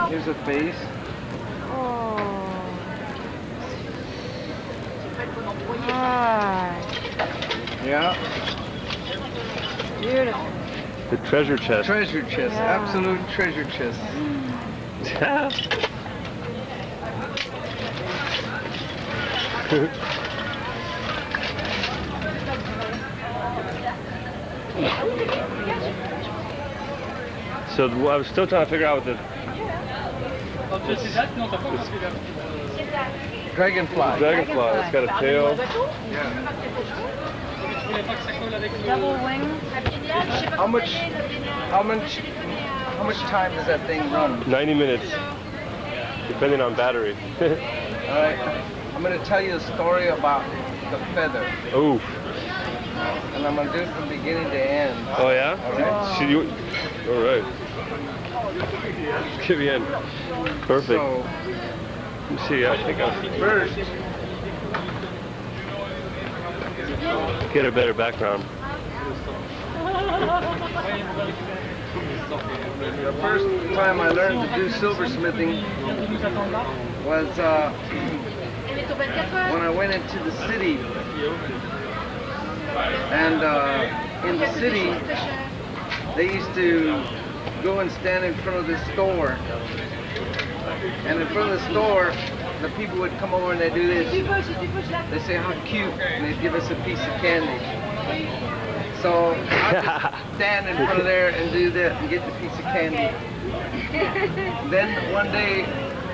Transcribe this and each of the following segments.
Here's a face. Oh. Ah, Yeah. beautiful. The treasure chest. Treasure chest. Yeah. Absolute treasure chest. So I was still trying to figure out what this Dragonfly. dragonfly. It's got a tail. Yeah. Double wing. How much time does that thing run? 90 minutes, depending on battery. Alright. I'm gonna tell you a story about the feather. Oh. And I'm gonna do it from beginning to end. Oh yeah? Alright. So you, all right. Get me in. Perfect. So Let me see. I think I'll first, get a better background. the first time I learned to do silversmithing was when I went into the city. And in the city, they used to go and stand in front of this store. And in front of the store, the people would come over and they do this. They say, how cute, and they'd give us a piece of candy. So I would stand in front of there and do that and get the piece of candy. Then one day,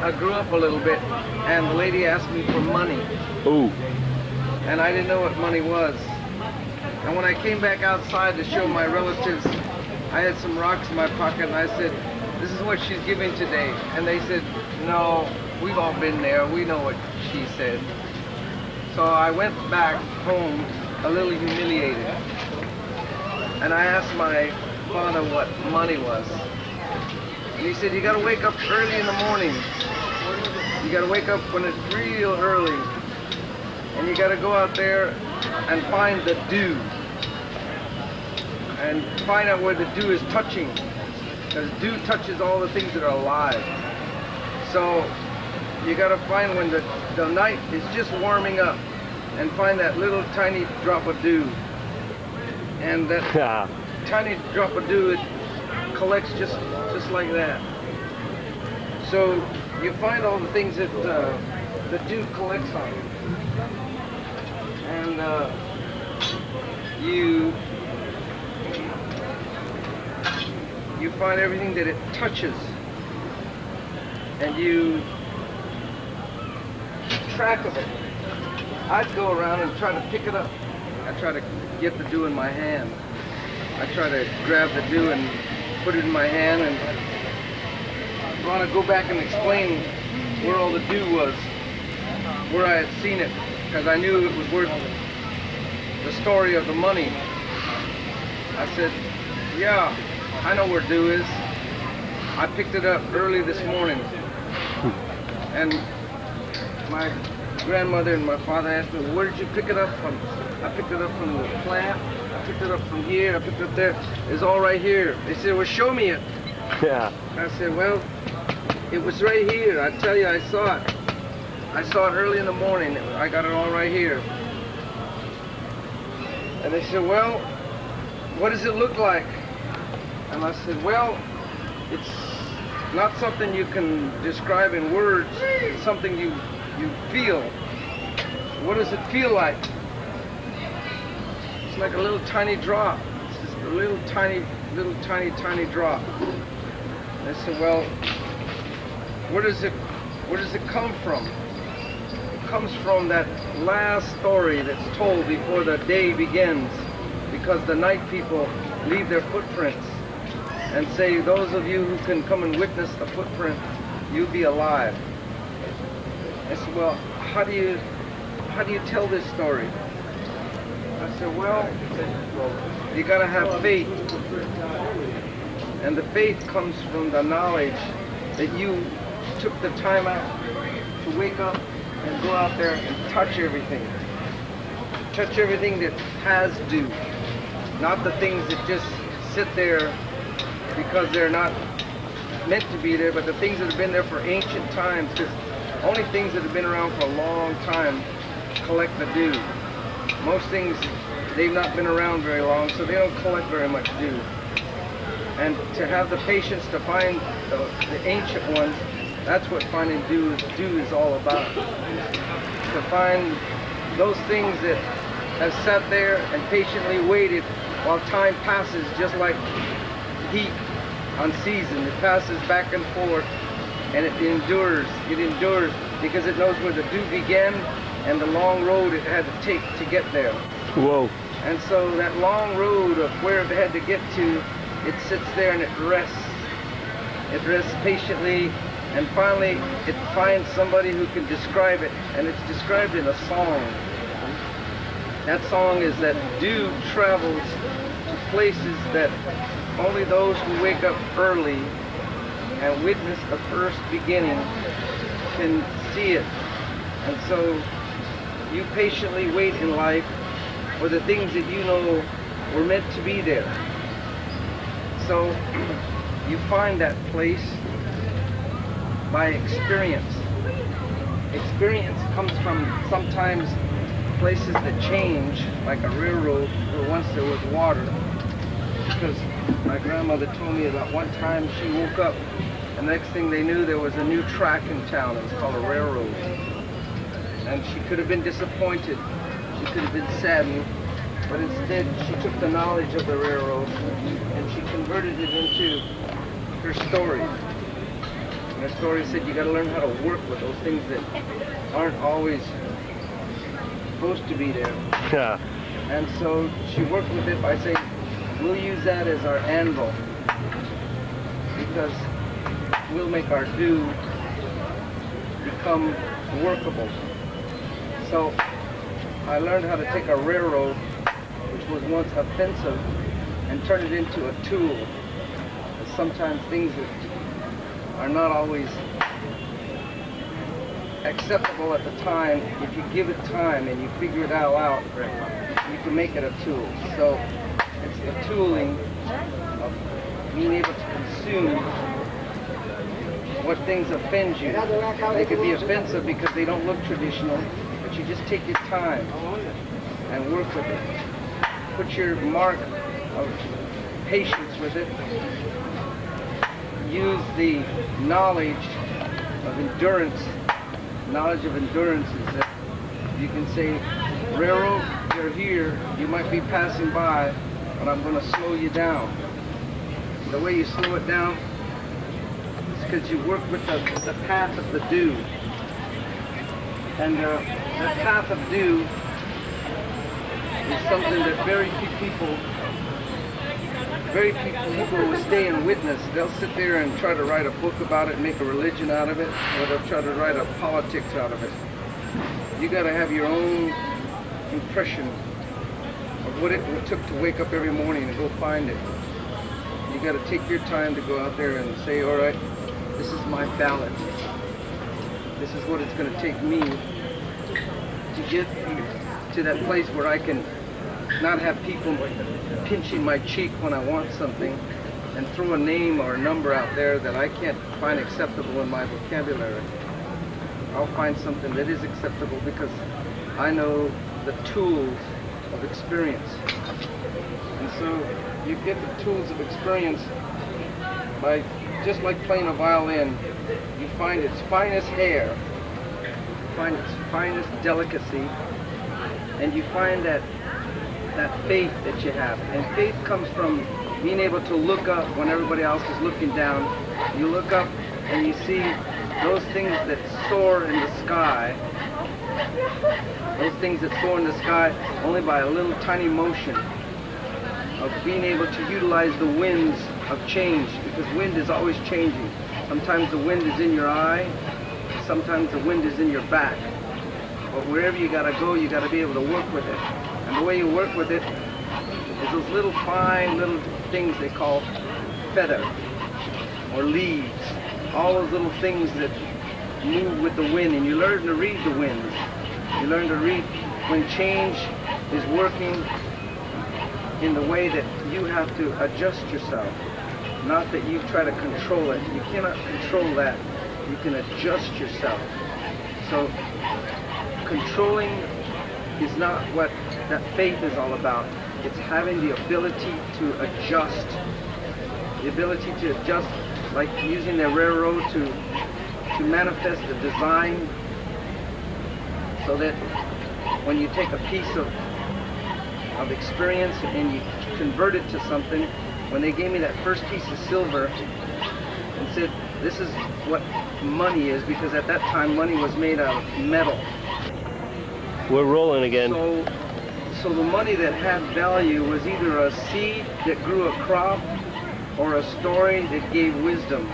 I grew up a little bit, and the lady asked me for money. Ooh. And I didn't know what money was. And when I came back outside to show my relatives, I had some rocks in my pocket, and I said, this is what she's giving today. And they said, no, we've all been there. We know what she said. So I went back home a little humiliated. And I asked my father what money was. And he said, you gotta wake up early in the morning. You gotta wake up when it's real early. And you gotta go out there and find the dew. And find out where the dew is touching. Because dew touches all the things that are alive. So you gotta find when the night is just warming up and find that little tiny drop of dew. And that tiny drop of dew, it collects just like that. So you find all the things that the dew collects on. And you find everything that it touches, and you keep track of it. I'd go around and try to pick it up. I try to get the dew in my hand. I try to grab the dew and put it in my hand, and I want to go back and explain where all the dew was, where I had seen it, because I knew it was worth the story of the money. I said, yeah, I know where dew is. I picked it up early this morning. And my grandmother and my father asked me, where did you pick it up from? I picked it up from the plant. I picked it up from here. I picked it up there. It's all right here. They said, well, show me it. Yeah. I said, well, it was right here. I tell you, I saw it. I saw it early in the morning. I got it all right here. And they said, well, what does it look like? And I said, well, it's not something you can describe in words. It's something you feel. What does it feel like? It's like a little tiny drop. It's just a little tiny drop. And I said, well, where does it come from? It comes from that last story that's told before the day begins, because the night people leave their footprints and say, those of you who can come and witness the footprint, you'll be alive. I said, well, how do you tell this story? I said, well, you gotta have faith. And the faith comes from the knowledge that you took the time out to wake up and go out there and touch everything. Touch everything that has dew. Not the things that just sit there because they're not meant to be there, but the things that have been there for ancient times, because only things that have been around for a long time collect the dew. Most things, they've not been around very long, so they don't collect very much dew. And to have the patience to find the ancient ones, that's what finding dew is all about. To find those things that have sat there and patiently waited while time passes, just like heat on season. It passes back and forth, and it endures. It endures because it knows where the dew began and the long road it had to take to get there. Whoa. And so that long road of where it had to get to, it sits there and it rests. It rests patiently, and finally it finds somebody who can describe it, and it's described in a song. That song is that dew travels to places that only those who wake up early and witness the first beginning can see it. And so you patiently wait in life for the things that you know were meant to be there. So you find that place by experience. Experience comes from sometimes places that change, like a railroad where once there was water. Because my grandmother told me about one time she woke up and the next thing they knew there was a new track in town. It was called a railroad. And she could have been disappointed. She could have been saddened. But instead she took the knowledge of the railroad and she converted it into her story. And her story said you got to learn how to work with those things that aren't always supposed to be there. Yeah. And so she worked with it by saying, we'll use that as our anvil because we'll make our dew become workable. So I learned how to take a railroad, which was once offensive, and turn it into a tool. Sometimes things that are not always acceptable at the time, if you give it time and you figure it all out, you can make it a tool. So it's the tooling of being able to consume what things offend you. They could be offensive because they don't look traditional, but you just take your time and work with it. Put your mark of patience with it. Use the knowledge of endurance. Knowledge of endurance is that you can say, railroad, you're here, you might be passing by, but I'm going to slow you down. The way you slow it down is because you work with the path of the dew. And the path of dew is something that very few people will stay and witness. They'll sit there and try to write a book about it and make a religion out of it, or they'll try to write a politics out of it. You got to have your own impression of what it took to wake up every morning and go find it. You got to take your time to go out there and say, all right, this is my ballot. This is what it's going to take me to get to that place where I can not have people pinching my cheek when I want something and throw a name or a number out there that I can't find acceptable in my vocabulary. I'll find something that is acceptable because I know the tools of experience. And so you get the tools of experience by, just like playing a violin, you find its finest hair, find its finest delicacy, and you find that faith that you have. And faith comes from being able to look up when everybody else is looking down. You look up and you see those things that soar in the sky, those things that soar in the sky only by a little tiny motion of being able to utilize the winds of change, because wind is always changing. Sometimes the wind is in your eye, sometimes the wind is in your back. But wherever you gotta go, you gotta be able to work with it. And the way you work with it is those little fine little things they call feather or leaves. All those little things that move with the wind, and you learn to read the winds. You learn to read when change is working in the way that you have to adjust yourself. not that you try to control it. You cannot control that. You can adjust yourself. So controlling is not what that faith is all about. It's having the ability to adjust. The ability to adjust, like using the railroad to manifest a design, so that when you take a piece of experience and you convert it to something. When they gave me that first piece of silver and said, this is what money is, because at that time money was made out of metal. We're rolling again. So the money that had value was either a seed that grew a crop, or a story that gave wisdom,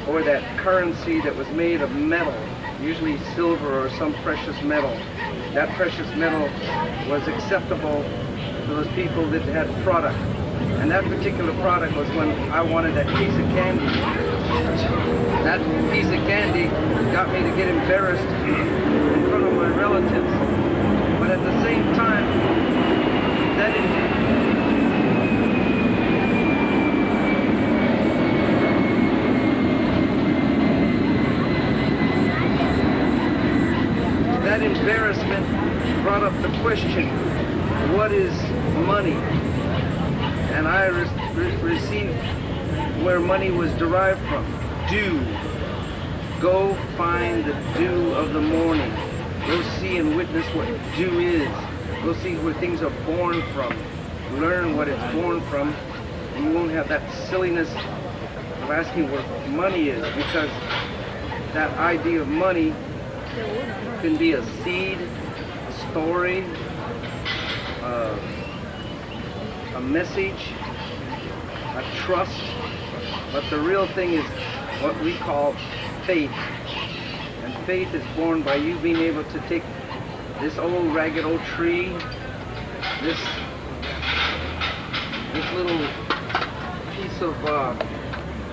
or that currency that was made of metal, usually silver or some precious metal. That precious metal was acceptable to those people that had product. And that particular product was when I wanted that piece of candy. That piece of candy got me to get embarrassed in front of my relatives. But at the same time, that embarrassment brought up the question, what is money? And I received where money was derived from. Dew. Go find the dew of the morning. Go see and witness what dew is. Go see where things are born from. Learn what it's born from. And you won't have that silliness of asking where money is, because that idea of money can be a seed, a story, a message, a trust, but the real thing is what we call faith. And faith is born by you being able to take this old ragged old tree, this little piece of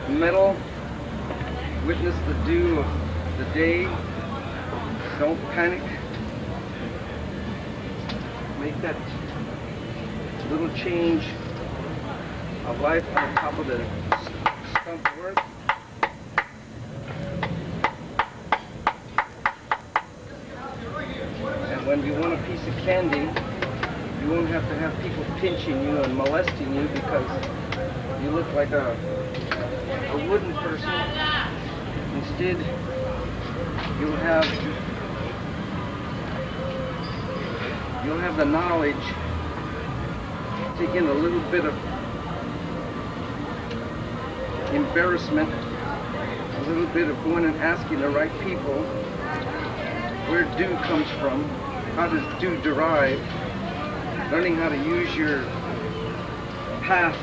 metal, witness the dew of the day, don't panic, make that little change of life on top of the stump of earth. And when you want a piece of candy, you won't have to have people pinching you and molesting you because you look like a wooden person. Instead, you'll have the knowledge. Take in a little bit of embarrassment, a little bit of going and asking the right people where dew comes from, how does dew derive, learning how to use your path,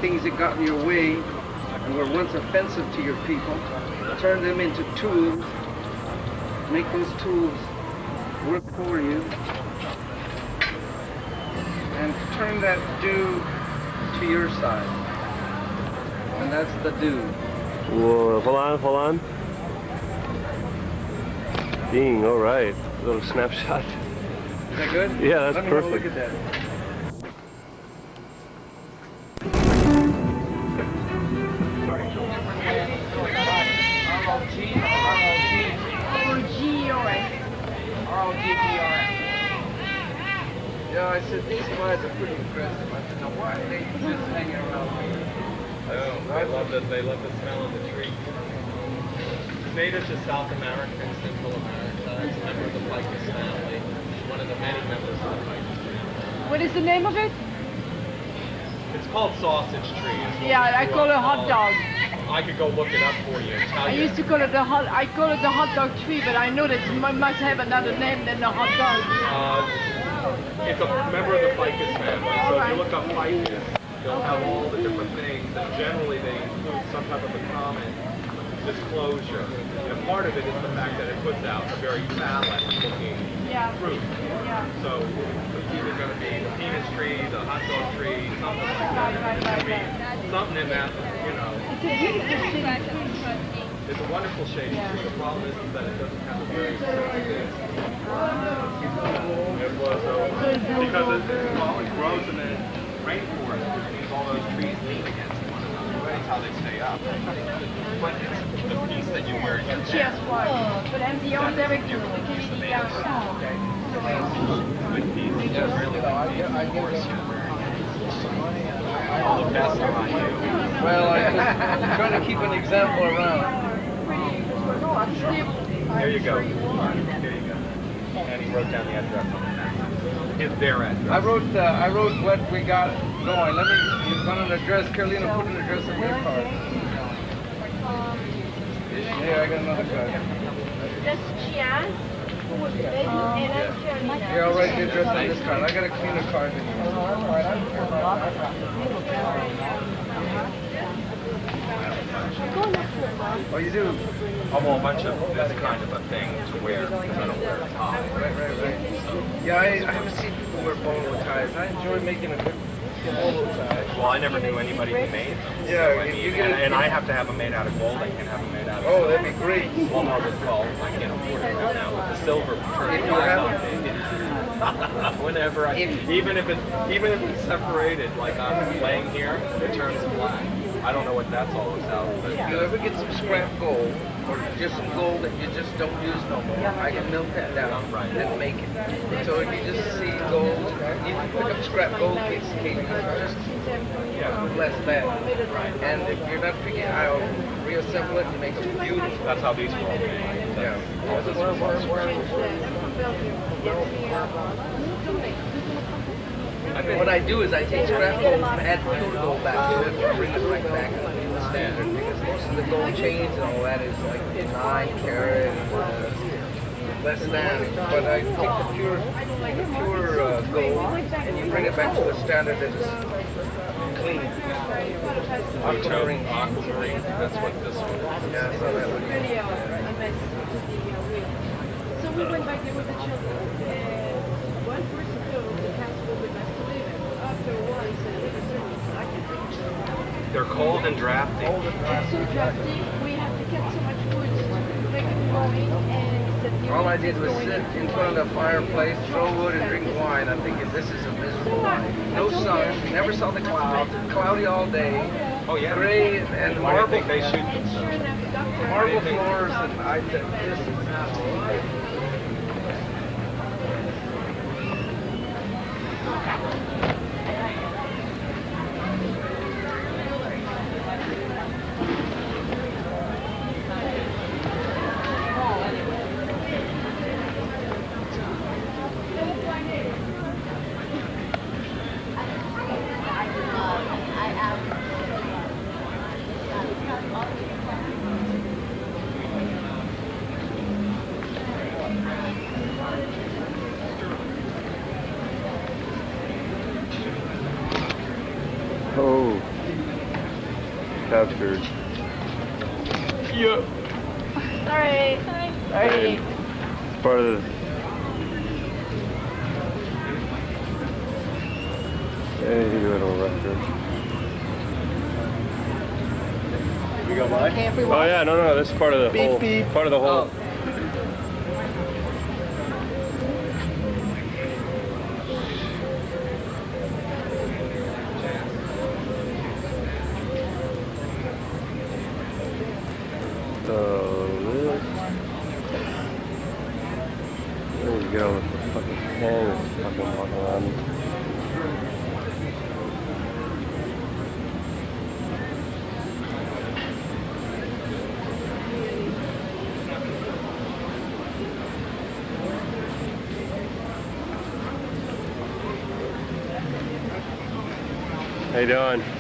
things that got in your way and were once offensive to your people, turn them into tools, make those tools work for you, and turn that dew to your side. And that's the dew. Whoa, hold on. Ding, all right. A little snapshot. Is that good? Yeah, that's Let me perfect. have a look at that. Yeah, I said, these guys are pretty aggressive. I said, now why are they just hanging around here? Oh, they love the smell of the tree. It's native to South America and Central America. It's a member of the ficus family. One of the many members of the ficus family. What is the name of it? It's called sausage tree. Yeah, I call it hot dog. I could go look it up for you and tell I you. used to call it the hot dog tree, but I know that it must have another name than the hot dog. It's a member of the ficus family. So if you look up ficus, they'll have all the different things, and generally they include some type of a common disclosure. And part of it is the fact that it puts out a very phallic-looking fruit. Yeah. So it's either going to be the penis tree, the hot dog tree, something like that. It's going to be something in that, you know. It's a beautiful tree. It's a wonderful shady tree. The problem is that it doesn't have a very sensitive. It was because it grows in the rainforest, which means all those trees lean against one That's how they stay up. But it's the piece that you wear in your neck. Chiaz but I'm the only avec le Kilegenie garçon. Good piece. Yeah, really good piece. All the best on you. Well, I'm trying to keep an example around. Here you go. Here you go. And he wrote down the address on the map. It's their address. I wrote what we got going. Let me, you want an address, Carolina, put an address on your card. Yeah, I got another card. That's Chiaz. And I'm Carolina. Here, I'll write the address on this card. I got a cleaner card than yours. Oh, you do? I want a bunch of this kind of a thing to wear because I don't wear a tie. Right. Yeah, I haven't seen people wear bolo ties. I enjoy making a good bolo tie. Well, I never knew anybody who made them. Yeah, so, I mean, and I have to have them made out of gold. I can't have them made out of oh, that'd be great. Well, no, I can't afford it right now. But the silver turns If you have whenever even if it's separated, like I'm laying here, it turns black. I don't know what that's all about. But if you ever get some scrap gold, or just some gold that you just don't use no more, I can melt that down and make it. So if you just see gold, you can pick up scrap gold cases, just less than. And if you're not picking, I'll reassemble it and make it beautiful. that's how these were all made. Yeah. What I do is I take scrap gold and add pure gold back to it and bring it right back to the standard, because most of the gold chains and all that is like 9 carat and less than. But I take the pure gold and you bring it back to the standard that is clean. Aquamarine. Aquamarine. That's what this one is. Yeah, so that would Really a mess. So we went back there with the children, and one person told the cats will be best to live in. After a while, he said, "Look at this, I can take it." They're cold and drafty. It's so drafty, we have to get so much wood to make it going, and the new all I one did is was going sit in. in front of the fireplace, throw wood, and drink wine. I'm thinking, this is a miserable life. No sun, never saw the clouds, cloudy all day, Oh yeah. gray and Why do you marble, think they shoot And sure themselves? enough, the doctor... marble floors, and I said, this is not life. Oh, captured. Yeah. Sorry. Hey, part of the. Any little record. We go by? Oh yeah, no, that's part of the Beep, whole. beep. Part of the whole. Get over the fucking thing and fucking walk around. How you doing?